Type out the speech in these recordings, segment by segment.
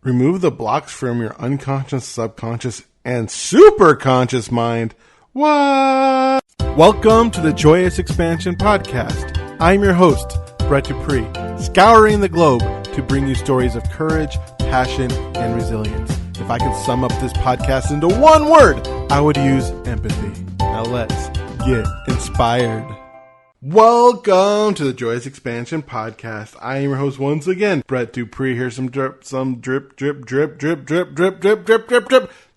Remove the blocks from your unconscious, subconscious, and superconscious mind. What? Welcome to the Joyous Expansion Podcast. I'm your host, Brett Dupree, scouring the globe to bring you stories of courage, passion, and resilience. If I could sum up this podcast into one word, I would use empathy. Now let's get inspired. Welcome to the Joyous Expansion Podcast. I am your host once again, Brett Dupree. Here's some drip,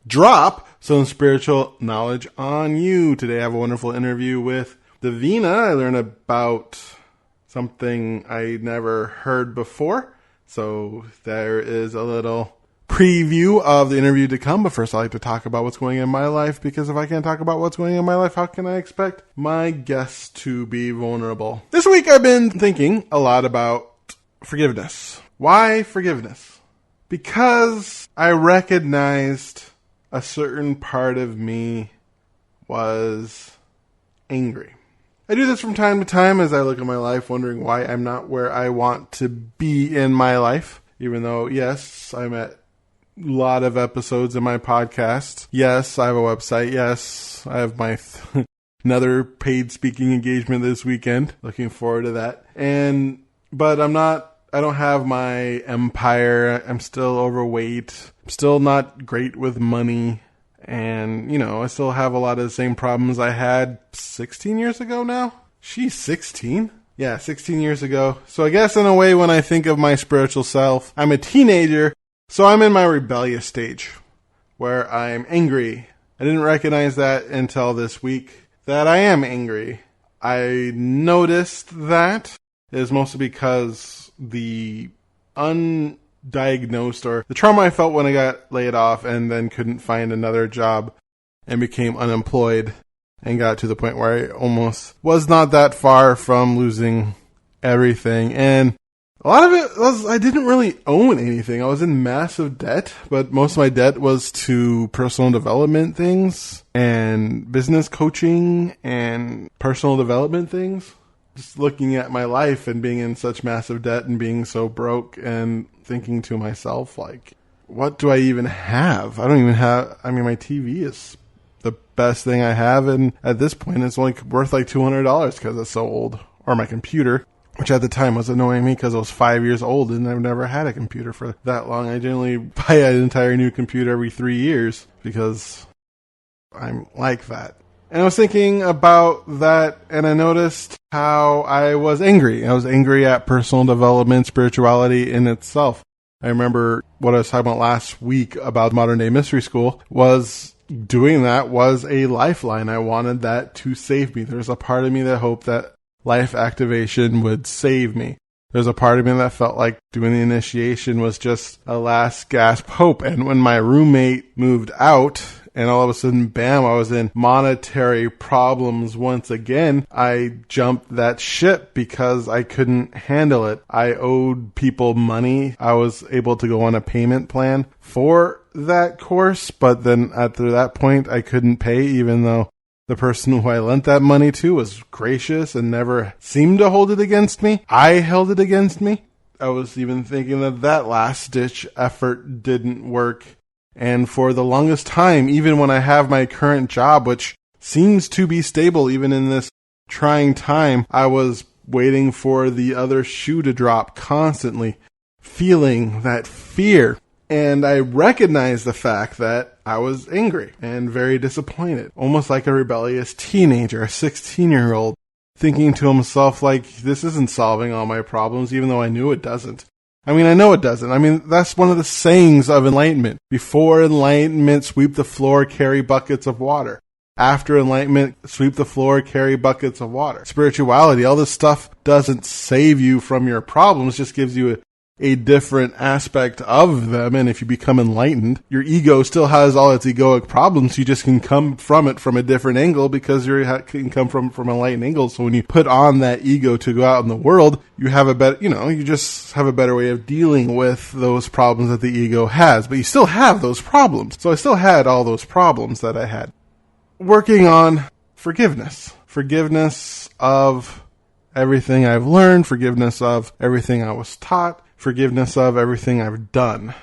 drop some spiritual knowledge on you. Today I have a wonderful interview with Divina. I learned about something I never heard before. So there is a little preview of the interview to come, but first I like to talk about what's going on in my life, because if I can't talk about what's going on in my life, how can I expect my guests to be vulnerable? This week I've been thinking a lot about forgiveness. Why forgiveness? Because I recognized a certain part of me was angry. I do this from time to time as I look at my life, wondering why I'm not where I want to be in my life, even though, yes, I'm at a lot of episodes in my podcast. Yes, I have a website. Yes, I have my another paid speaking engagement this weekend. Looking forward to that. But I don't have my empire. I'm still overweight. I'm still not great with money. And, I still have a lot of the same problems I had 16 years ago now. She's 16? Yeah, 16 years ago. So I guess in a way, when I think of my spiritual self, I'm a teenager. So I'm in my rebellious stage where I'm angry. I didn't recognize that until this week that I am angry. I noticed that it is mostly because the undiagnosed, or the trauma I felt when I got laid off and then couldn't find another job and became unemployed and got to the point where I almost was not that far from losing everything. And a lot of it was I didn't really own anything. I was in massive debt, but most of my debt was to personal development things and business coaching and personal development things. Just looking at my life and being in such massive debt and being so broke and thinking to myself, like, what do I even have? I don't even have, my TV is the best thing I have, and at this point it's only worth like $200 because it's so old. Or my computer, which at the time was annoying me because I was 5 years old and I've never had a computer for that long. I generally buy an entire new computer every 3 years because I'm like that. And I was thinking about that, and I noticed how I was angry. I was angry at personal development, spirituality in itself. I remember what I was talking about last week about Modern Day Mystery School was doing that was a lifeline. I wanted that to save me. There's a part of me that hoped that life activation would save me. There's a part of me that felt like doing the initiation was just a last gasp hope. And when my roommate moved out, and all of a sudden, bam, I was in monetary problems once again, I jumped that ship because I couldn't handle it. I owed people money. I was able to go on a payment plan for that course, but then after that point, I couldn't pay, even though the person who I lent that money to was gracious and never seemed to hold it against me. I held it against me. I was even thinking that last-ditch effort didn't work. And for the longest time, even when I have my current job, which seems to be stable even in this trying time, I was waiting for the other shoe to drop constantly, feeling that fear. And I recognized the fact that I was angry and very disappointed, almost like a rebellious teenager, a 16-year-old, thinking to himself, like, this isn't solving all my problems, even though I knew it doesn't. I know it doesn't. That's one of the sayings of enlightenment. Before enlightenment, sweep the floor, carry buckets of water. After enlightenment, sweep the floor, carry buckets of water. Spirituality, all this stuff doesn't save you from your problems, just gives you a different aspect of them. And if you become enlightened, your ego still has all its egoic problems. You just can come from it from a different angle because you can come from an enlightened angle. So when you put on that ego to go out in the world, you have a better, you just have a better way of dealing with those problems that the ego has. But you still have those problems. So I still had all those problems that I had. Working on forgiveness. Forgiveness of everything I've learned. Forgiveness of everything I was taught. Forgiveness of everything I've done.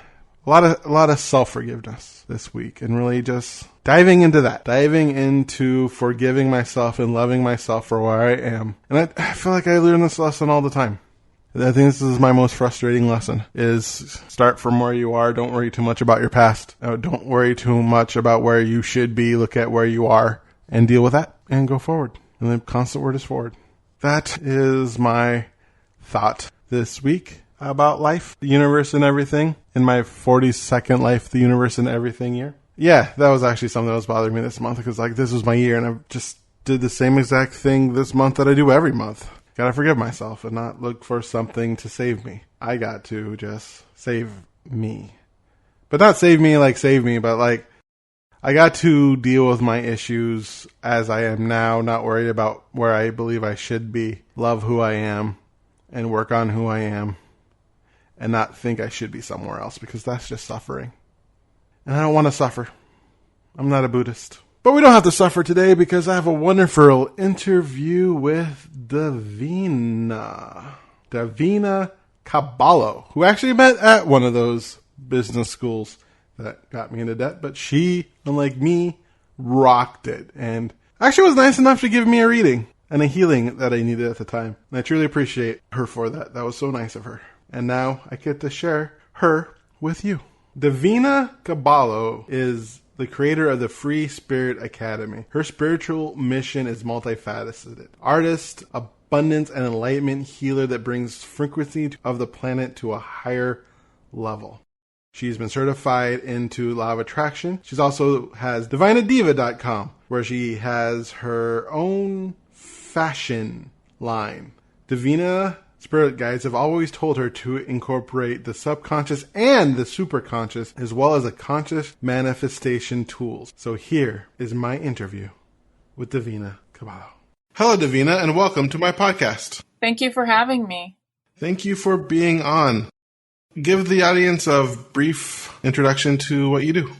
A lot of self-forgiveness this week, and really just diving into forgiving myself and loving myself for where I am. And I feel like I learn this lesson all the time. I think this is my most frustrating lesson, is start from where you are. Don't worry too much about your past. Don't worry too much about where you should be. Look at where you are and deal with that and go forward. And the constant word is forward. That is my thought this week about life, the universe, and everything. In my 42nd Life, the Universe, and Everything year. Yeah, that was actually something that was bothering me this month, because this was my year, and I just did the same exact thing this month that I do every month. Gotta forgive myself and not look for something to save me. I got to just save me. But not save me, but I got to deal with my issues as I am now, not worried about where I believe I should be, love who I am, and work on who I am, and not think I should be somewhere else, because that's just suffering. And I don't want to suffer. I'm not a Buddhist. But we don't have to suffer today, because I have a wonderful interview with Divina Caballo, who actually met at one of those business schools that got me into debt. But she, unlike me, rocked it, and actually was nice enough to give me a reading and a healing that I needed at the time. And I truly appreciate her for that. That was so nice of her. And now I get to share her with you. Divina Caballo is the creator of the FreeSpirit Academy. Her spiritual mission is multifaceted. Artist, abundance, and enlightenment healer that brings frequency of the planet to a higher level. She's been certified into Law of Attraction. She's also has divinadiva.com, where she has her own fashion line. Divina Spirit guides have always told her to incorporate the subconscious and the superconscious, as well as the conscious manifestation tools. So here is my interview with Divina Caballo. Hello, Divina, and welcome to my podcast. Thank you for having me. Thank you for being on. Give the audience a brief introduction to what you do.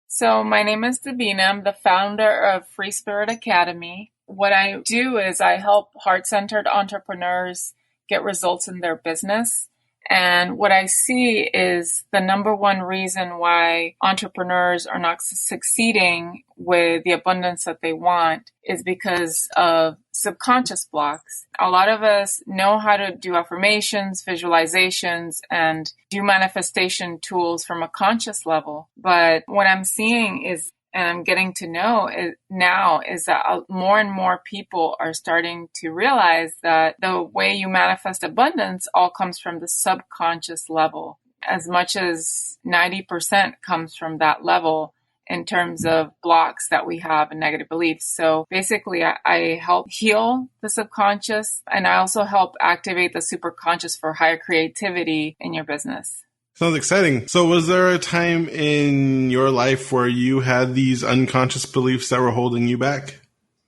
So my name is Divina. I'm the founder of FreeSpirit Academy. What I do is I help heart-centered entrepreneurs get results in their business. And what I see is the number one reason why entrepreneurs are not succeeding with the abundance that they want is because of subconscious blocks. A lot of us know how to do affirmations, visualizations, and do manifestation tools from a conscious level. But what I'm seeing is, and I'm getting to know now, is that more and more people are starting to realize that the way you manifest abundance all comes from the subconscious level. As much as 90% comes from that level in terms of blocks that we have and negative beliefs. So basically, I help heal the subconscious, and I also help activate the superconscious for higher creativity in your business. Sounds exciting. So was there a time in your life where you had these unconscious beliefs that were holding you back?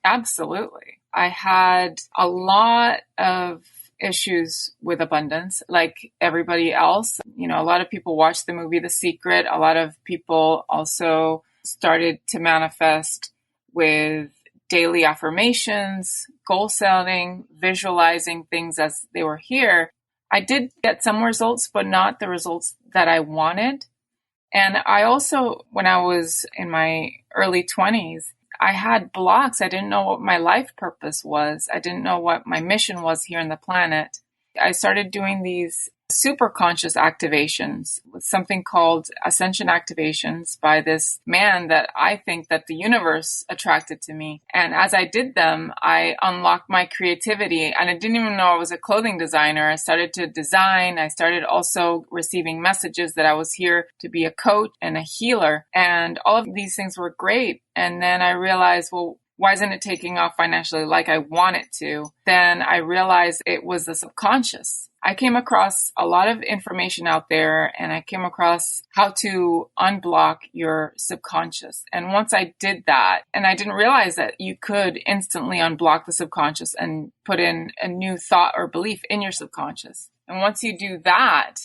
Absolutely. I had a lot of issues with abundance, like everybody else. You know, a lot of people watched the movie The Secret. A lot of people also started to manifest with daily affirmations, goal setting, visualizing things as they were here. I did get some results, but not the results that I wanted. And I also, when I was in my early 20s, I had blocks. I didn't know what my life purpose was. I didn't know what my mission was here on the planet. I started doing these superconscious activations with something called ascension activations by this man that I think that the universe attracted to me. And as I did them, I unlocked my creativity, and I didn't even know I was a clothing designer. I started to design. I started also receiving messages that I was here to be a coach and a healer. And all of these things were great. And then I realized, well, why isn't it taking off financially like I want it to? Then I realized it was the subconscious. I came across a lot of information out there, and I came across how to unblock your subconscious. And once I did that, and I didn't realize that you could instantly unblock the subconscious and put in a new thought or belief in your subconscious. And once you do that,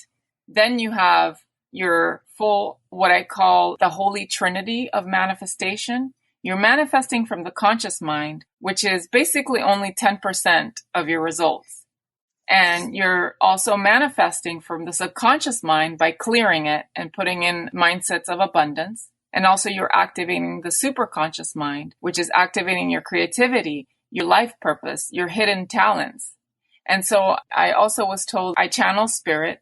then you have your full, what I call the holy trinity of manifestation. You're manifesting from the conscious mind, which is basically only 10% of your results. And you're also manifesting from the subconscious mind by clearing it and putting in mindsets of abundance. And also you're activating the superconscious mind, which is activating your creativity, your life purpose, your hidden talents. And so I also was told I channel spirit,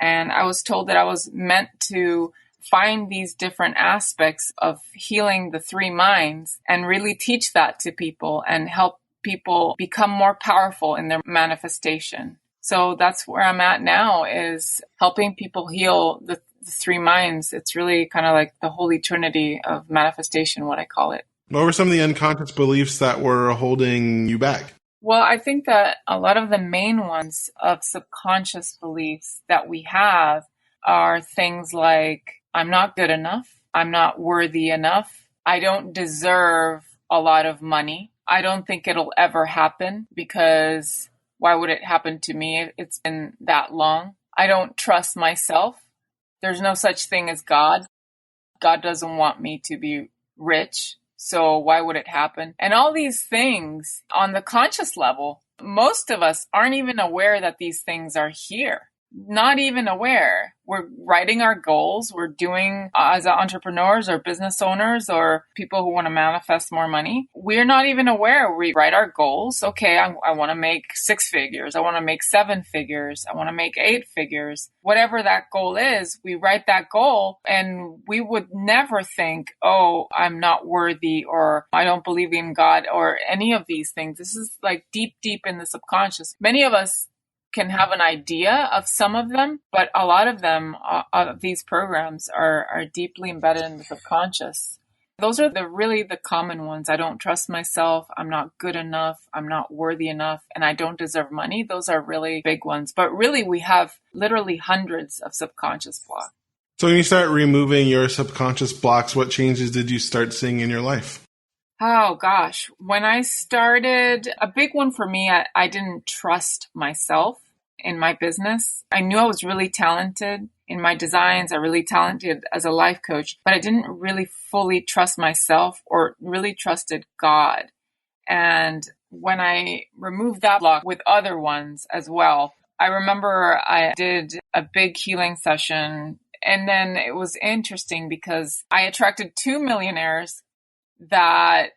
and I was told that I was meant to find these different aspects of healing the three minds and really teach that to people and help people become more powerful in their manifestation. So that's where I'm at now, is helping people heal the three minds. It's really kind of like the holy trinity of manifestation, what I call it. What were some of the unconscious beliefs that were holding you back? Well, I think that a lot of the main ones of subconscious beliefs that we have are things like, I'm not good enough, I'm not worthy enough, I don't deserve a lot of money, I don't think it'll ever happen because why would it happen to me? It's been that long. I don't trust myself. There's no such thing as God. God doesn't want me to be rich. So why would it happen? And all these things on the conscious level, most of us aren't even aware that these things are here. Not even aware. We're writing our goals. We're doing as entrepreneurs or business owners or people who want to manifest more money. We're not even aware. We write our goals. Okay, I want to make 6 figures. I want to make 7 figures. I want to make 8 figures. Whatever that goal is, we write that goal and we would never think, oh, I'm not worthy or I don't believe in God or any of these things. This is like deep, deep in the subconscious. Many of us can have an idea of some of them, but a lot of them, of these programs are deeply embedded in the subconscious. Those are really the common ones. I don't trust myself. I'm not good enough. I'm not worthy enough. And I don't deserve money. Those are really big ones. But really, we have literally hundreds of subconscious blocks. So when you start removing your subconscious blocks, what changes did you start seeing in your life? Oh, gosh. When I started, a big one for me, I didn't trust myself in my business. I knew I was really talented in my designs. I really talented as a life coach, but I didn't really fully trust myself or really trusted God. And when I removed that block with other ones as well, I remember I did a big healing session. And then it was interesting because I attracted 2 millionaires that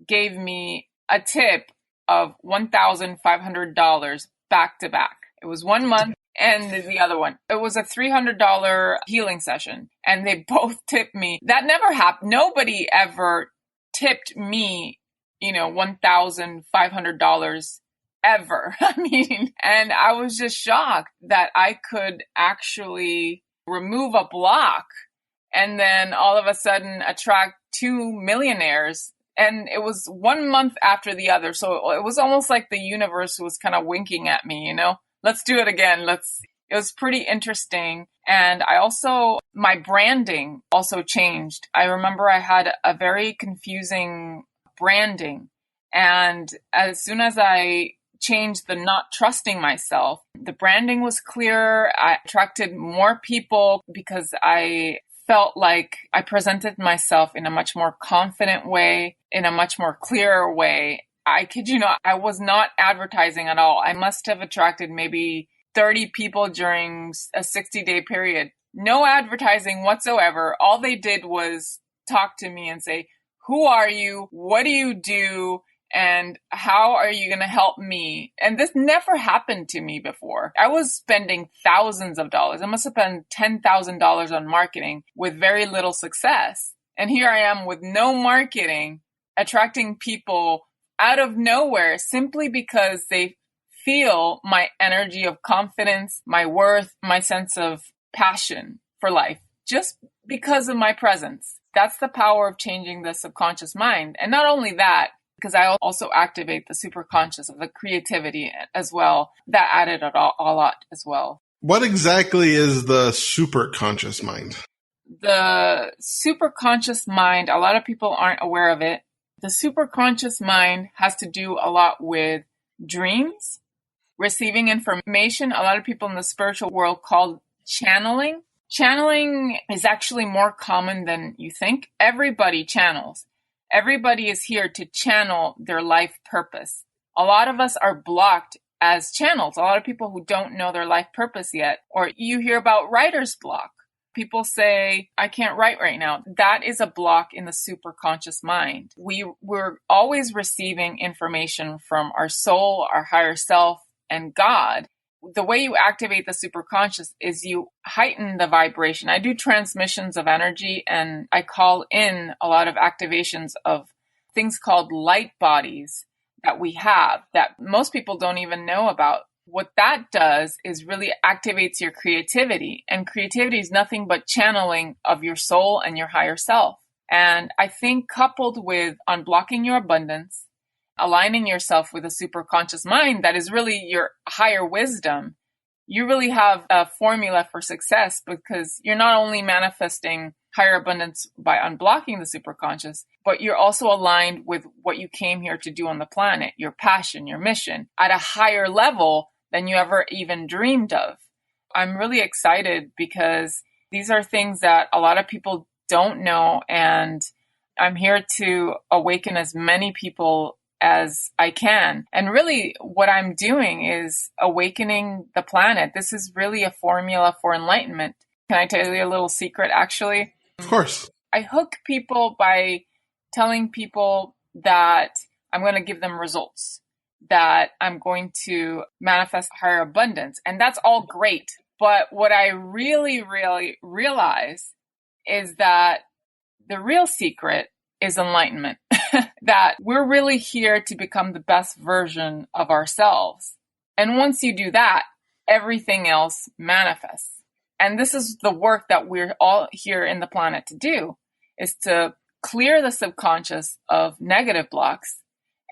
gave me a tip of $1,500 back to back. It was 1 month and the other one. It was a $300 healing session and they both tipped me. That never happened. Nobody ever tipped me, $1,500 ever. And I was just shocked that I could actually remove a block and then all of a sudden attract 2 millionaires. And it was 1 month after the other. So it was almost like the universe was kind of winking at me, let's do it again. It was pretty interesting. And my branding also changed. I remember I had a very confusing branding. And as soon as I changed the not trusting myself, the branding was clear. I attracted more people because I felt like I presented myself in a much more confident way, in a much more clear way. I kid you not, I was not advertising at all. I must have attracted maybe 30 people during a 60-day period. No advertising whatsoever. All they did was talk to me and say, who are you? What do you do? And how are you going to help me? And this never happened to me before. I was spending thousands of dollars. I must have spent $10,000 on marketing with very little success. And here I am with no marketing, attracting people out of nowhere simply because they feel my energy of confidence, my worth, my sense of passion for life, just because of my presence. That's the power of changing the subconscious mind. And not only that, because I also activate the superconscious of the creativity as well. That added a lot as well. What exactly is the superconscious mind? The superconscious mind, a lot of people aren't aware of it. The superconscious mind has to do a lot with dreams, receiving information. A lot of people in the spiritual world call channeling. Channeling is actually more common than you think. Everybody channels. Everybody is here to channel their life purpose. A lot of us are blocked as channels. A lot of people who don't know their life purpose yet, or you hear about writer's block. People say, I can't write right now. That is a block in the superconscious mind. We're always receiving information from our soul, our higher self, and God. The way you activate the superconscious is you heighten the vibration. I do transmissions of energy, and I call in a lot of activations of things called light bodies that we have that most people don't even know about. What that does is really activates your creativity, and creativity is nothing but channeling of your soul and your higher self. And I think coupled with unblocking your abundance, aligning yourself with a superconscious mind that is really your higher wisdom, you really have a formula for success, because you're not only manifesting higher abundance by unblocking the superconscious, but you're also aligned with what you came here to do on the planet, your passion, your mission, at a higher level than you ever even dreamed of. I'm really excited because these are things that a lot of people don't know, and I'm here to awaken as many people as I can. And really what I'm doing is awakening the planet. This is really a formula for enlightenment. Can I tell you a little secret, actually? Of course. I hook people by telling people that I'm going to give them results, that I'm going to manifest higher abundance. And that's all great. But what I really, really realize is that the real secret is enlightenment, that we're really here to become the best version of ourselves. And once you do that, everything else manifests. And this is the work that we're all here in the planet to do, is to clear the subconscious of negative blocks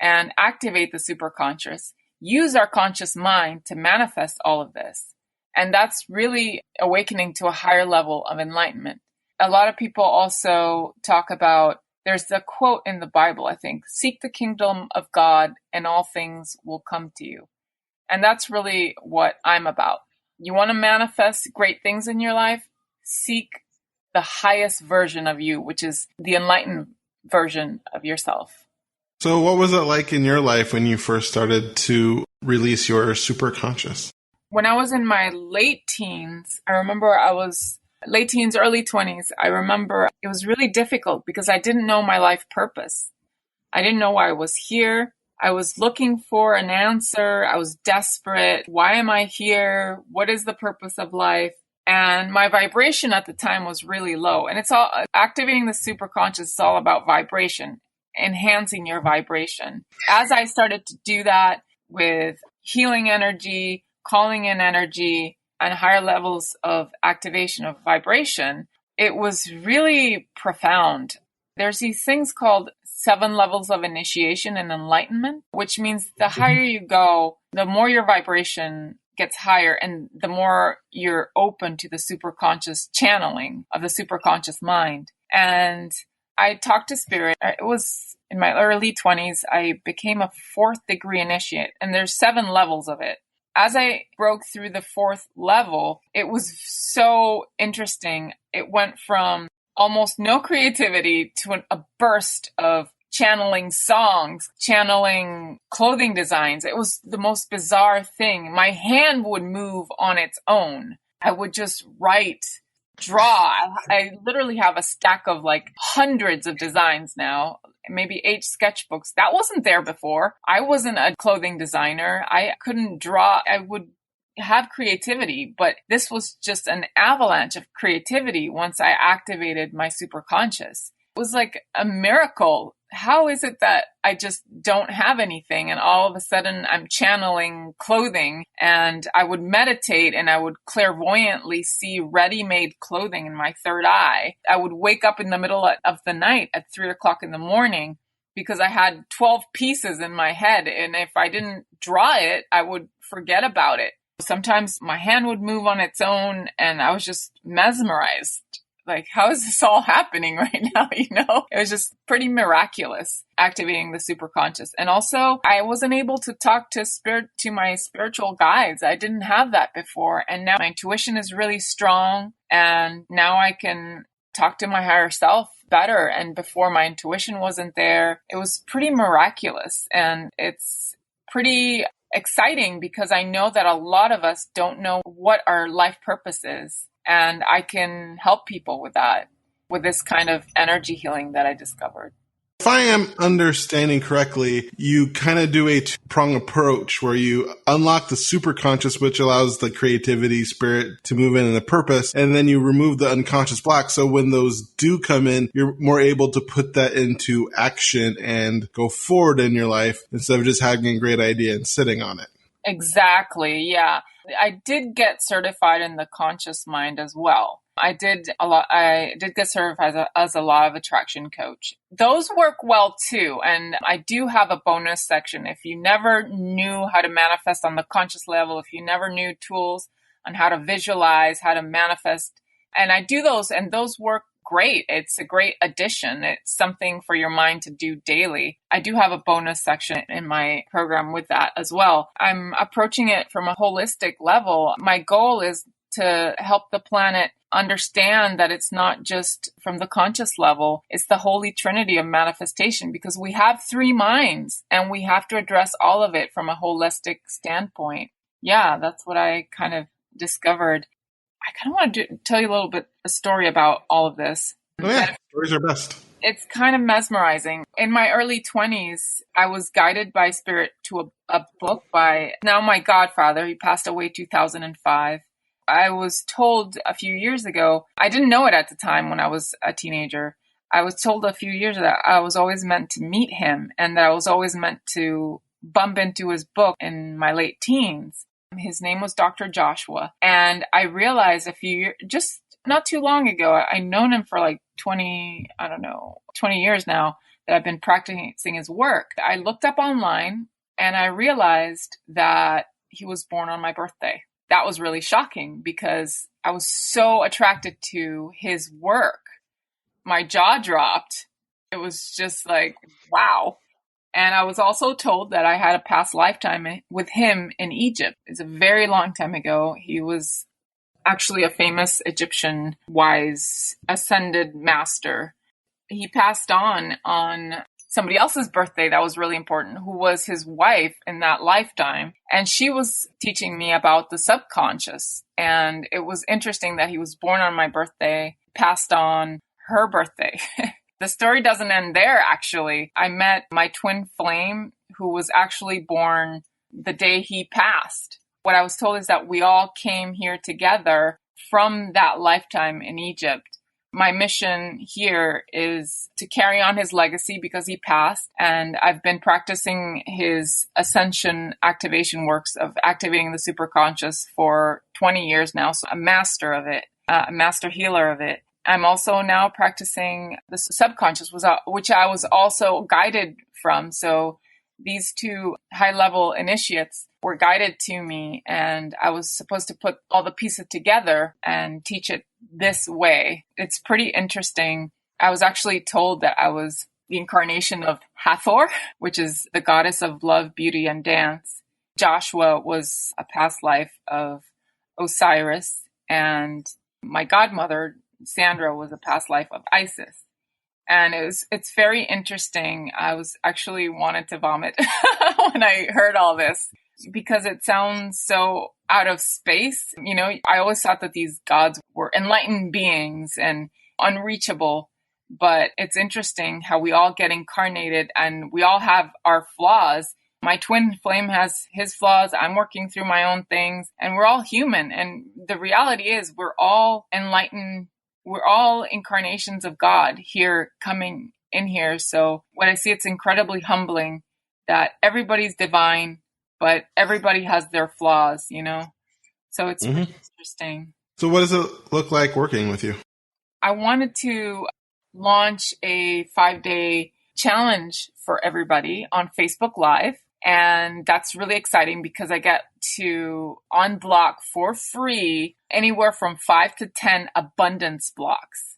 and activate the superconscious, use our conscious mind to manifest all of this. And that's really awakening to a higher level of enlightenment. A lot of people also talk about, there's a quote in the Bible, I think, seek the kingdom of God and all things will come to you. And that's really what I'm about. You want to manifest great things in your life? Seek the highest version of you, which is the enlightened version of yourself. So what was it like in your life when you first started to release your superconscious? When I was in my late teens, late teens, early 20s, I remember it was really difficult because I didn't know my life purpose. I didn't know why I was here. I was looking for an answer. I was desperate. Why am I here? What is the purpose of life? And my vibration at the time was really low. And it's all activating the superconscious is all about vibration, enhancing your vibration. As I started to do that with healing energy, calling in energy, and higher levels of activation of vibration, it was really profound. There's these things called 7 levels of initiation and enlightenment, which means the higher you go, the more your vibration gets higher and the more you're open to the superconscious channeling of the superconscious mind. And I talked to Spirit. It was in my early 20s. I became a 4th degree initiate, and there's 7 levels of it. As I broke through the 4th level, it was so interesting. It went from almost no creativity to a burst of channeling songs, channeling clothing designs. It was the most bizarre thing. My hand would move on its own. I would just write, draw. I literally have a stack of like hundreds of designs now, maybe 8 sketchbooks. That wasn't there before. I wasn't a clothing designer. I couldn't draw. I would have creativity, but this was just an avalanche of creativity once I activated my superconscious. It was like a miracle. How is it that I just don't have anything and all of a sudden I'm channeling clothing? And I would meditate and I would clairvoyantly see ready-made clothing in my third eye. I would wake up in the middle of the night at 3:00 in the morning because I had 12 pieces in my head. And if I didn't draw it, I would forget about it. Sometimes my hand would move on its own and I was just mesmerized. Like, how is this all happening right now? You know, it was just pretty miraculous activating the superconscious. And also I wasn't able to talk to my spiritual guides. I didn't have that before. And now my intuition is really strong. And now I can talk to my higher self better. And before my intuition wasn't there, it was pretty miraculous. And it's pretty exciting because I know that a lot of us don't know what our life purpose is. And I can help people with that, with this kind of energy healing that I discovered. If I am understanding correctly, you kind of do a two-prong approach where you unlock the superconscious, which allows the creativity spirit to move in and the purpose, and then you remove the unconscious block. So when those do come in, you're more able to put that into action and go forward in your life instead of just having a great idea and sitting on it. Exactly. Yeah. I did get certified in the conscious mind as well. I did get certified as a law of attraction coach. Those work well too. And I do have a bonus section. If you never knew how to manifest on the conscious level, if you never knew tools on how to visualize, how to manifest, and I do those, and those work great. It's a great addition. It's something for your mind to do daily. I do have a bonus section in my program with that as well. I'm approaching it from a holistic level. My goal is to help the planet understand that it's not just from the conscious level, it's the holy trinity of manifestation, because we have three minds and we have to address all of it from a holistic standpoint. Yeah, that's what I kind of discovered. I kind of want to tell you a story about all of this. Oh yeah, stories are best. It's kind of mesmerizing. In my early 20s, I was guided by spirit to a book by now my godfather. He passed away 2005. I was told a few years ago, I didn't know it at the time when I was a teenager. I was told a few years that I was always meant to meet him and that I was always meant to bump into his book in my late teens. His name was Dr. Joshua. And I realized just not too long ago, I'd known him for like 20 years now that I've been practicing his work. I looked up online and I realized that he was born on my birthday. That was really shocking because I was so attracted to his work. My jaw dropped. It was just like, wow. And I was also told that I had a past lifetime with him in Egypt. It's a very long time ago. He was actually a famous Egyptian wise ascended master. He passed on somebody else's birthday that was really important, who was his wife in that lifetime. And she was teaching me about the subconscious. And it was interesting that he was born on my birthday, passed on her birthday. The story doesn't end there, actually. I met my twin flame, who was actually born the day he passed. What I was told is that we all came here together from that lifetime in Egypt. My mission here is to carry on his legacy because he passed, and I've been practicing his ascension activation works of activating the superconscious for 20 years now. So I'm a master of it, a master healer of it. I'm also now practicing the subconscious, which I was also guided from. So these two high-level initiates were guided to me, and I was supposed to put all the pieces together and teach it this way. It's pretty interesting. I was actually told that I was the incarnation of Hathor, which is the goddess of love, beauty, and dance. Joshua was a past life of Osiris, and my godmother, Sandra, was a past life of Isis. And it's very interesting. I was actually wanted to vomit when I heard all this because it sounds so out of space. You know, I always thought that these gods were enlightened beings and unreachable, but it's interesting how we all get incarnated and we all have our flaws. My twin flame has his flaws. I'm working through my own things, and we're all human. And the reality is we're all enlightened. We're all incarnations of God here coming in here. So when I see, it's incredibly humbling that everybody's divine, but everybody has their flaws, you know? So it's pretty interesting. So what does it look like working with you? I wanted to launch a 5-day challenge for everybody on Facebook Live. And that's really exciting because I get to unblock for free anywhere from 5 to 10 abundance blocks.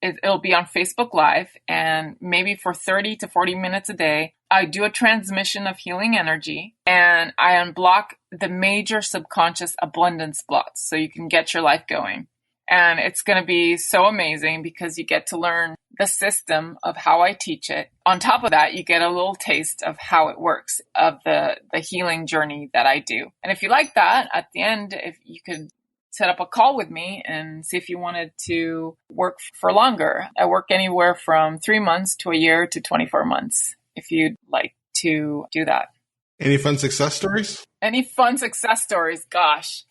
It'll be on Facebook Live, and maybe for 30 to 40 minutes a day, I do a transmission of healing energy and I unblock the major subconscious abundance blocks so you can get your life going. And it's going to be so amazing because you get to learn the system of how I teach it. On top of that, you get a little taste of how it works, of the healing journey that I do. And if you like that, at the end, if you could set up a call with me and see if you wanted to work for longer. I work anywhere from 3 months to a year to 24 months, if you'd like to do that. Any fun success stories? Any fun success stories? Gosh.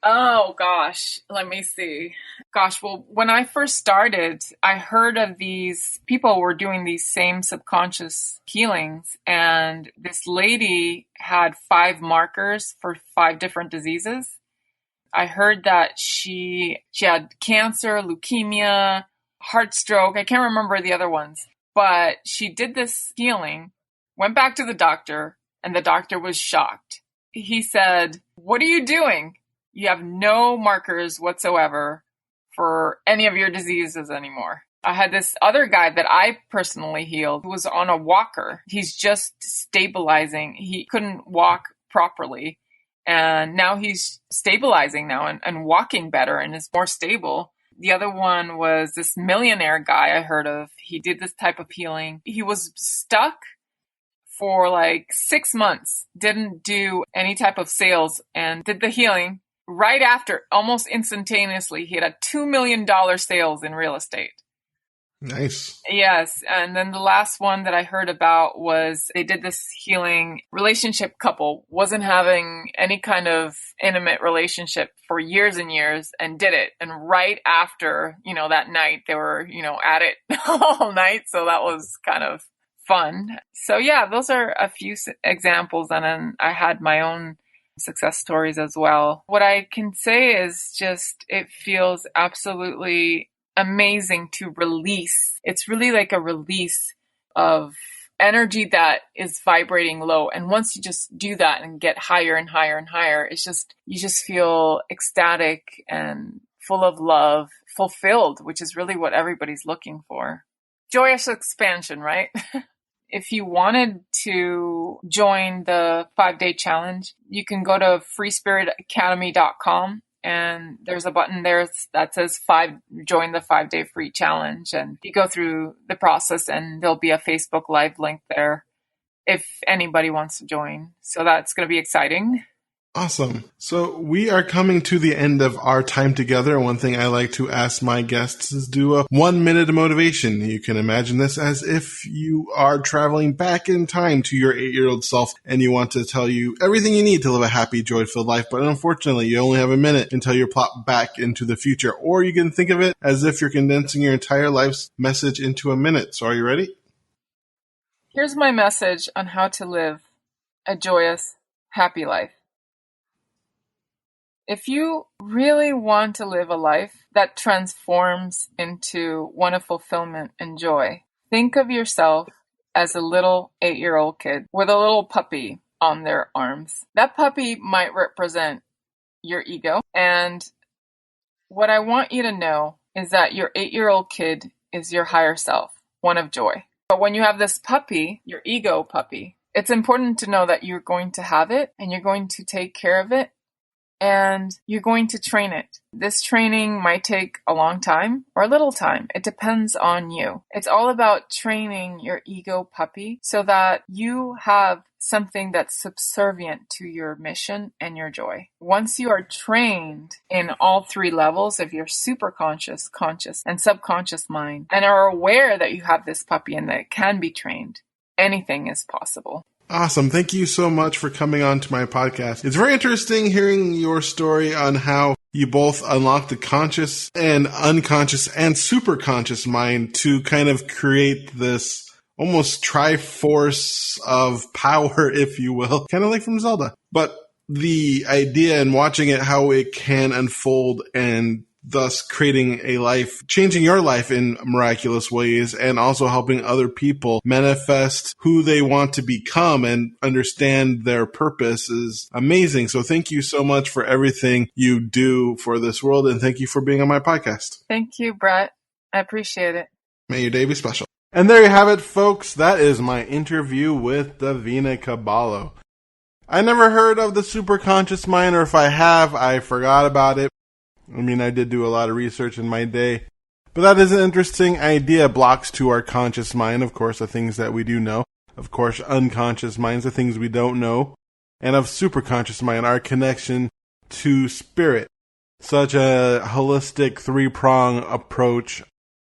Oh, gosh. Let me see. Gosh, well, when I first started, I heard of these people were doing these same subconscious healings. And this lady had 5 markers for 5 different diseases. I heard that she had cancer, leukemia, heart stroke. I can't remember the other ones. But she did this healing, went back to the doctor, and the doctor was shocked. He said, "What are you doing? You have no markers whatsoever for any of your diseases anymore." I had this other guy that I personally healed who was on a walker. He's just stabilizing. He couldn't walk properly. And now he's stabilizing now and walking better and is more stable. The other one was this millionaire guy I heard of. He did this type of healing. He was stuck for like 6 months, didn't do any type of sales, and did the healing. Right after, almost instantaneously, he had a $2 million sales in real estate. Nice. Yes. And then the last one that I heard about was they did this healing. Relationship couple wasn't having any kind of intimate relationship for years and years and did it. And right after, that night, they were, at it all night. So that was kind of fun. So yeah, those are a few examples. And then I had my own success stories as well. What I can say is just, it feels absolutely amazing to release. It's really like a release of energy that is vibrating low. And once you just do that and get higher and higher and higher, you just feel ecstatic and full of love, fulfilled, which is really what everybody's looking for. Joyous expansion, right? If you wanted to join the 5-day challenge, you can go to FreeSpiritAcademy.com. And there's a button there that says join the 5-day free challenge. And you go through the process and there'll be a Facebook Live link there if anybody wants to join. So that's going to be exciting. Awesome. So we are coming to the end of our time together. One thing I like to ask my guests is do a 1-minute of motivation. You can imagine this as if you are traveling back in time to your 8-year-old self and you want to tell you everything you need to live a happy, joy-filled life. But unfortunately, you only have a minute until you're plopped back into the future. Or you can think of it as if you're condensing your entire life's message into a minute. So are you ready? Here's my message on how to live a joyous, happy life. If you really want to live a life that transforms into one of fulfillment and joy, think of yourself as a little 8-year-old kid with a little puppy on their arms. That puppy might represent your ego. And what I want you to know is that your 8-year-old kid is your higher self, one of joy. But when you have this puppy, your ego puppy, it's important to know that you're going to have it and you're going to take care of it. And you're going to train it. This training might take a long time or a little time. It depends on you. It's all about training your ego puppy so that you have something that's subservient to your mission and your joy. Once you are trained in all 3 levels of your superconscious, conscious, and subconscious mind, and are aware that you have this puppy and that it can be trained, anything is possible. Awesome. Thank you so much for coming on to my podcast. It's very interesting hearing your story on how you both unlock the conscious and unconscious and superconscious mind to kind of create this almost triforce of power, if you will, kind of like from Zelda. But the idea and watching it, how it can unfold and thus creating a life, changing your life in miraculous ways, and also helping other people manifest who they want to become and understand their purpose is amazing. So thank you so much for everything you do for this world, and thank you for being on my podcast. Thank you, Brett. I appreciate it. May your day be special. And there you have it, folks. That is my interview with Divina Caballo. I never heard of the superconscious mind, or if I have, I forgot about it. I mean, I did do a lot of research in my day, but that is an interesting idea. Blocks to our conscious mind, of course, the things that we do know. Of course, unconscious minds, the things we don't know. And of superconscious mind, our connection to spirit. Such a holistic three-prong approach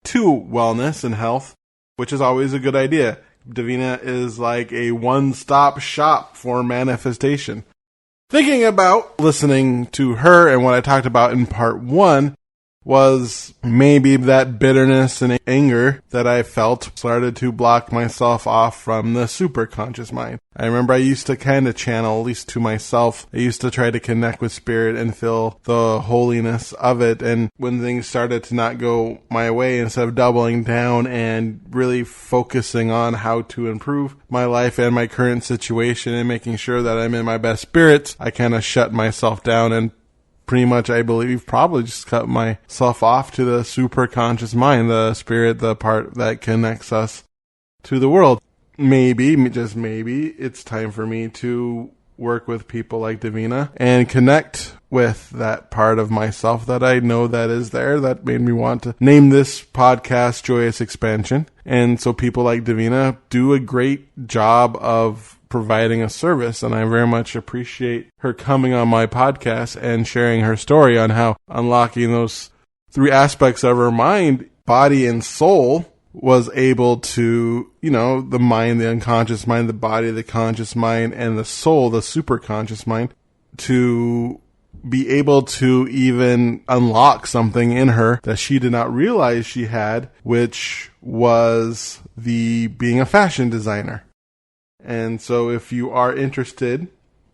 to wellness and health, which is always a good idea. Divina is like a one-stop shop for manifestation. Thinking about listening to her and what I talked about in part 1 was maybe that bitterness and anger that I felt started to block myself off from the superconscious mind. I remember I used to kind of channel, at least to myself, I used to try to connect with spirit and feel the holiness of it. And when things started to not go my way, instead of doubling down and really focusing on how to improve my life and my current situation and making sure that I'm in my best spirits, I kind of shut myself down and pretty much, I believe, probably just cut myself off to the superconscious mind, the spirit, the part that connects us to the world. Maybe, just maybe, it's time for me to work with people like Divina and connect with that part of myself that I know that is there, that made me want to name this podcast Joyous Expansion. And so people like Divina do a great job of providing a service, and I very much appreciate her coming on my podcast and sharing her story on how unlocking those 3 aspects of her mind, body and soul, was able to, the mind, the unconscious mind, the body, the conscious mind, and the soul, the superconscious mind, to be able to even unlock something in her that she did not realize she had, which was the being a fashion designer. And so if you are interested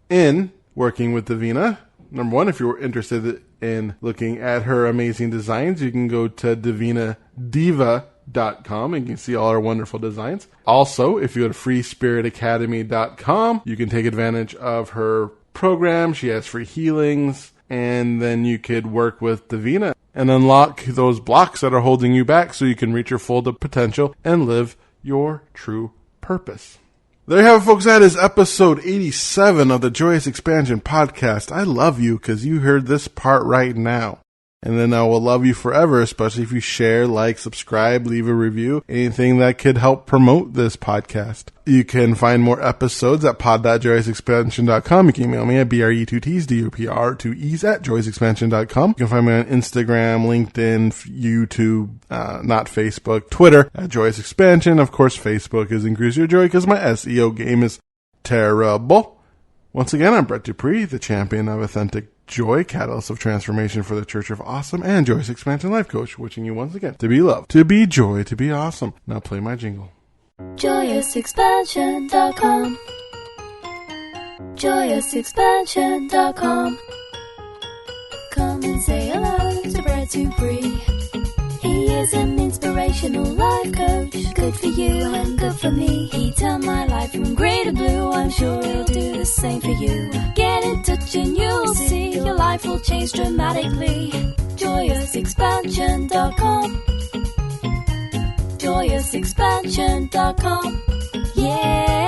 in working with Divina, number 1, if you're interested in looking at her amazing designs, you can go to divinadiva.com and you can see all our wonderful designs. Also, if you go to freespiritacademy.com, you can take advantage of her program. She has free healings, and then you could work with Divina and unlock those blocks that are holding you back so you can reach your full potential and live your true purpose. There you have it, folks. That is episode 87 of the Joyous Expansion podcast. I love you because you heard this part right now. And then I will love you forever, especially if you share, like, subscribe, leave a review, anything that could help promote this podcast. You can find more episodes at pod.joyousexpansion.com. You can email me at BRE2Ts, DUPR2Es at joyousexpansion.com. You can find me on Instagram, LinkedIn, YouTube, not Facebook, Twitter at Joyous Expansion. Of course, Facebook is Increase Your Joy because my SEO game is terrible. Once again, I'm Brett Dupree, the champion of authentic joy, catalyst of transformation for the Church of Awesome, and Joyous Expansion Life Coach, wishing you once again to be loved, to be joy, to be awesome. Now play my jingle. JoyousExpansion.com JoyousExpansion.com Come and say hello to Brett Dupree. He is an inspirational life coach, good for you and good for me. He turned my life from grey to blue, I'm sure he'll do the same for you. Get in touch and you'll see your life will change dramatically. JoyousExpansion.com JoyousExpansion.com Yeah.